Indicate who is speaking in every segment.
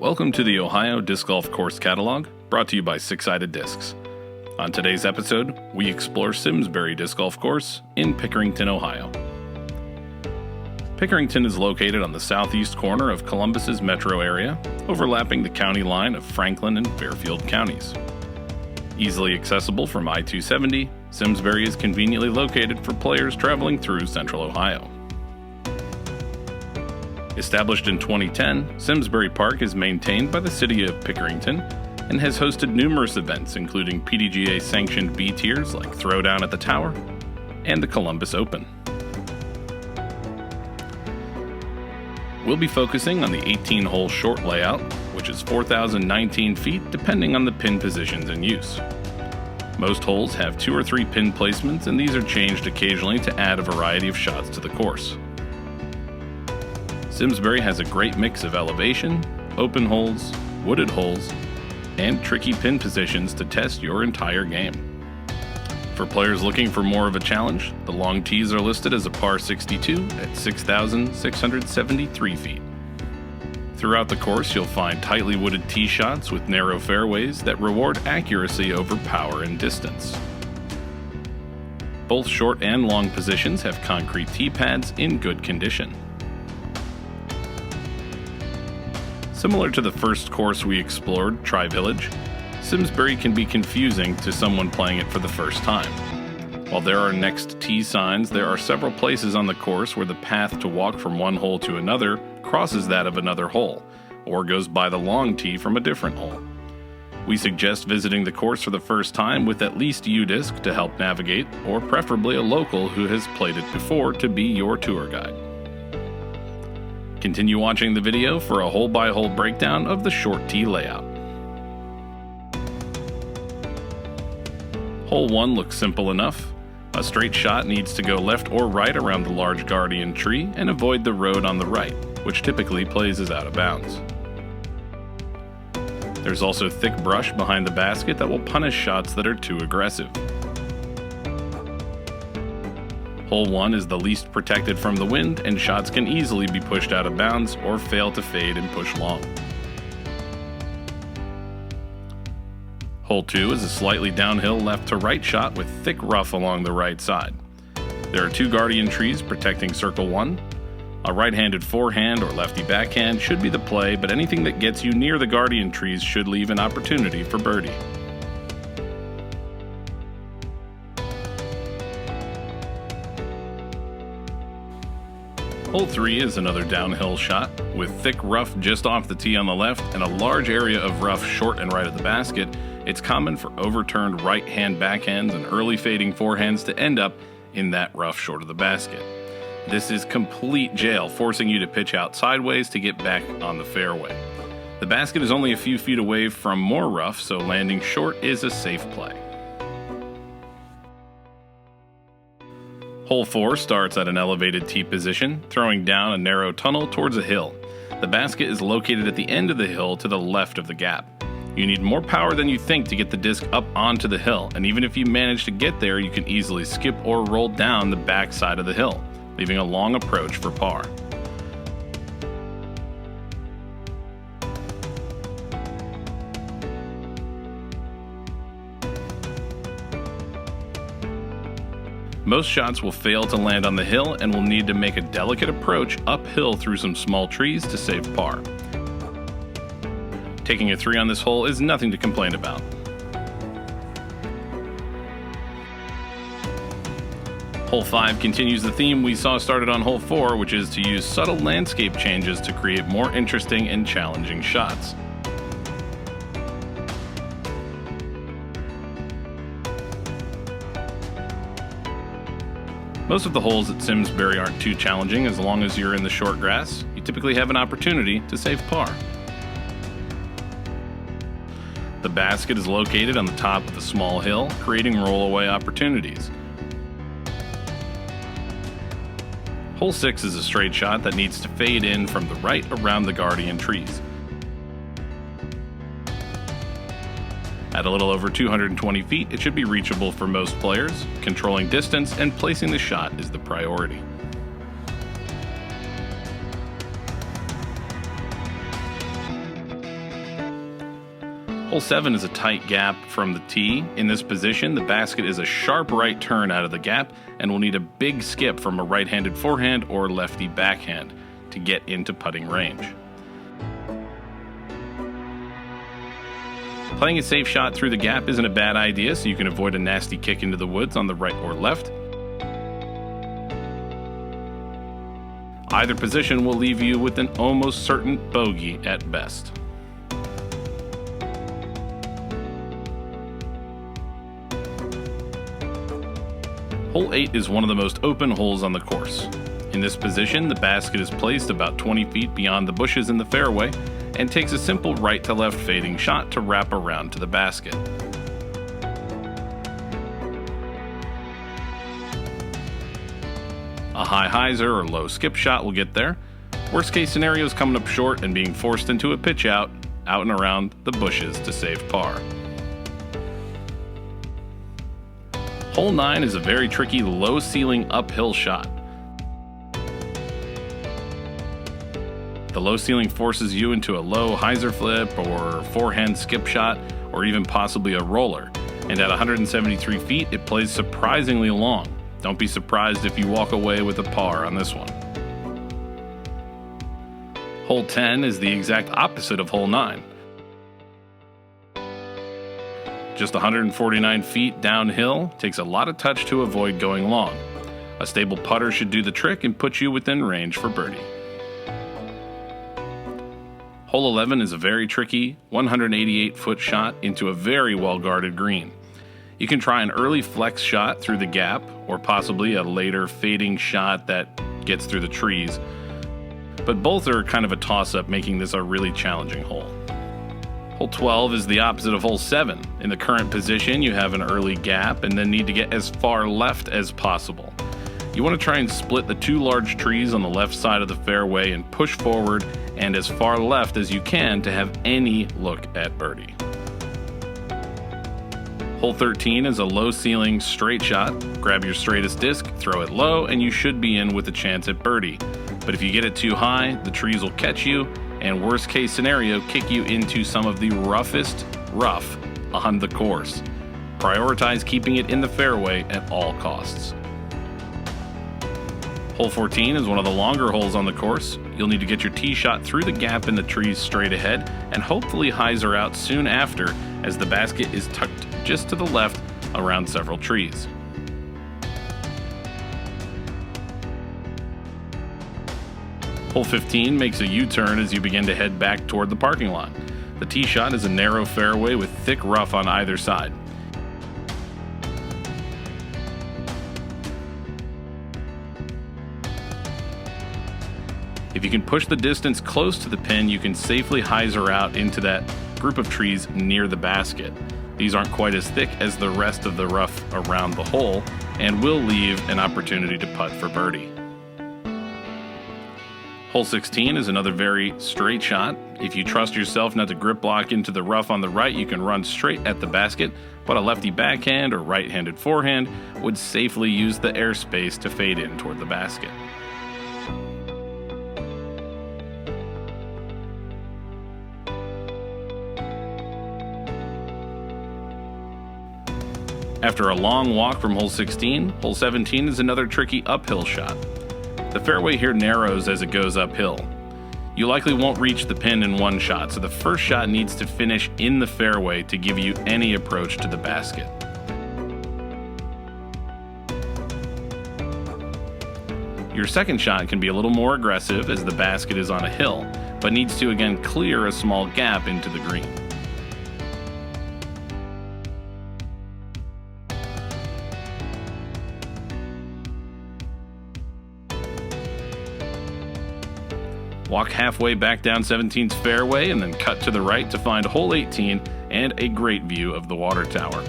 Speaker 1: Welcome to the Ohio Disc Golf Course Catalog, brought to you by Six Sided Discs. On today's episode, we explore Simsbury Disc Golf Course in Pickerington, Ohio. Pickerington is located on the southeast corner of Columbus's metro area, overlapping the county line of Franklin and Fairfield counties. Easily accessible from I-270, Simsbury is conveniently located for players traveling through central Ohio. Established in 2010, Simsbury Park is maintained by the city of Pickerington and has hosted numerous events including PDGA-sanctioned B-tiers like Throwdown at the Tower and the Columbus Open. We'll be focusing on the 18-hole short layout, which is 4,019 feet depending on the pin positions in use. Most holes have 2 or 3 pin placements, and these are changed occasionally to add a variety of shots to the course. Simsbury has a great mix of elevation, open holes, wooded holes, and tricky pin positions to test your entire game. For players looking for more of a challenge, the long tees are listed as a par 62 at 6,673 feet. Throughout the course, you'll find tightly wooded tee shots with narrow fairways that reward accuracy over power and distance. Both short and long positions have concrete tee pads in good condition. Similar to the first course we explored, Tri-Village, Simsbury can be confusing to someone playing it for the first time. While there are next tee signs, there are several places on the course where the path to walk from one hole to another crosses that of another hole, or goes by the long tee from a different hole. We suggest visiting the course for the first time with at least U-Disc to help navigate, or preferably a local who has played it before to be your tour guide. Continue watching the video for a hole-by-hole breakdown of the short tee layout. Hole 1 looks simple enough. A straight shot needs to go left or right around the large guardian tree and avoid the road on the right, which typically plays as out of bounds. There's also thick brush behind the basket that will punish shots that are too aggressive. Hole 1 is the least protected from the wind, and shots can easily be pushed out of bounds or fail to fade and push long. Hole 2 is a slightly downhill left to right shot with thick rough along the right side. There are 2 guardian trees protecting circle 1. A right-handed forehand or lefty backhand should be the play, but anything that gets you near the guardian trees should leave an opportunity for birdie. Hole 3 is another downhill shot, with thick rough just off the tee on the left and a large area of rough short and right of the basket. It's common for overturned right-hand backhands and early fading forehands to end up in that rough short of the basket. This is complete jail, forcing you to pitch out sideways to get back on the fairway. The basket is only a few feet away from more rough, so landing short is a safe play. Hole 4 starts at an elevated tee position, throwing down a narrow tunnel towards a hill. The basket is located at the end of the hill to the left of the gap. You need more power than you think to get the disc up onto the hill, and even if you manage to get there, you can easily skip or roll down the back side of the hill, leaving a long approach for par. Most shots will fail to land on the hill and will need to make a delicate approach uphill through some small trees to save par. Taking a 3 on this hole is nothing to complain about. Hole 5 continues the theme we saw started on hole 4, which is to use subtle landscape changes to create more interesting and challenging shots. Most of the holes at Simsbury aren't too challenging as long as you're in the short grass. You typically have an opportunity to save par. The basket is located on the top of the small hill, creating rollaway opportunities. Hole 6 is a straight shot that needs to fade in from the right around the guardian trees. At a little over 220 feet, it should be reachable for most players. Controlling distance and placing the shot is the priority. Hole 7 is a tight gap from the tee. In this position, the basket is a sharp right turn out of the gap and will need a big skip from a right-handed forehand or lefty backhand to get into putting range. Playing a safe shot through the gap isn't a bad idea, so you can avoid a nasty kick into the woods on the right or left. Either position will leave you with an almost certain bogey at best. Hole 8 is one of the most open holes on the course. In this position, the basket is placed about 20 feet beyond the bushes in the fairway and takes a simple right to left fading shot to wrap around to the basket. A high hyzer or low skip shot will get there. Worst case scenario is coming up short and being forced into a pitch out and around the bushes to save par. Hole 9 is a very tricky low ceiling uphill shot. The low ceiling forces you into a low hyzer flip or forehand skip shot or even possibly a roller, and at 173 feet it plays surprisingly long. Don't be surprised if you walk away with a par on this one. Hole 10 is the exact opposite of hole 9. Just 149 feet downhill, takes a lot of touch to avoid going long. A stable putter should do the trick and put you within range for birdie. Hole 11 is a very tricky 188-foot shot into a very well-guarded green. You can try an early flex shot through the gap, or possibly a later fading shot that gets through the trees, but both are kind of a toss-up, making this a really challenging hole. Hole 12 is the opposite of hole 7. In the current position, you have an early gap and then need to get as far left as possible. You want to try and split the two large trees on the left side of the fairway and push forward and as far left as you can to have any look at birdie. Hole 13 is a low ceiling straight shot. Grab your straightest disc, throw it low, and you should be in with a chance at birdie. But if you get it too high, the trees will catch you, and worst case scenario, kick you into some of the roughest rough on the course. Prioritize keeping it in the fairway at all costs. Hole 14 is one of the longer holes on the course. You'll need to get your tee shot through the gap in the trees straight ahead and hopefully hyzer out soon after, as the basket is tucked just to the left around several trees. Hole 15 makes a U-turn as you begin to head back toward the parking lot. The tee shot is a narrow fairway with thick rough on either side. If you can push the distance close to the pin, you can safely hyzer out into that group of trees near the basket. These aren't quite as thick as the rest of the rough around the hole and will leave an opportunity to putt for birdie. Hole 16 is another very straight shot. If you trust yourself not to grip block into the rough on the right, you can run straight at the basket, but a lefty backhand or right-handed forehand would safely use the airspace to fade in toward the basket. After a long walk from hole 16, hole 17 is another tricky uphill shot. The fairway here narrows as it goes uphill. You likely won't reach the pin in one shot, so the first shot needs to finish in the fairway to give you any approach to the basket. Your second shot can be a little more aggressive as the basket is on a hill, but needs to again clear a small gap into the green. Walk halfway back down 17's fairway and then cut to the right to find hole 18 and a great view of the water tower.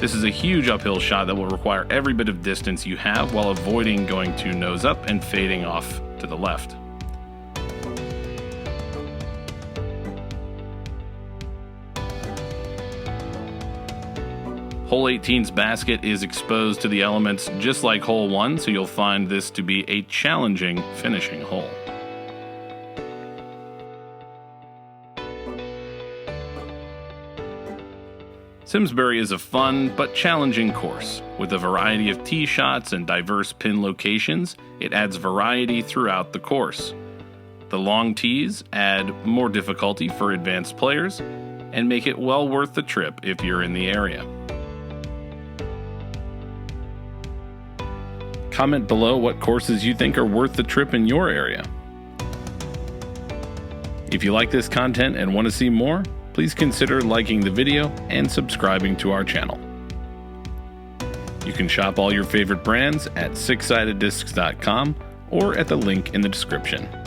Speaker 1: This is a huge uphill shot that will require every bit of distance you have while avoiding going too nose up and fading off to the left. Hole 18's basket is exposed to the elements just like hole 1, so you'll find this to be a challenging finishing hole. Simsbury is a fun but challenging course. With a variety of tee shots and diverse pin locations, it adds variety throughout the course. The long tees add more difficulty for advanced players and make it well worth the trip if you're in the area. Comment below what courses you think are worth the trip in your area. If you like this content and want to see more, please consider liking the video and subscribing to our channel. You can shop all your favorite brands at sixsideddiscs.com or at the link in the description.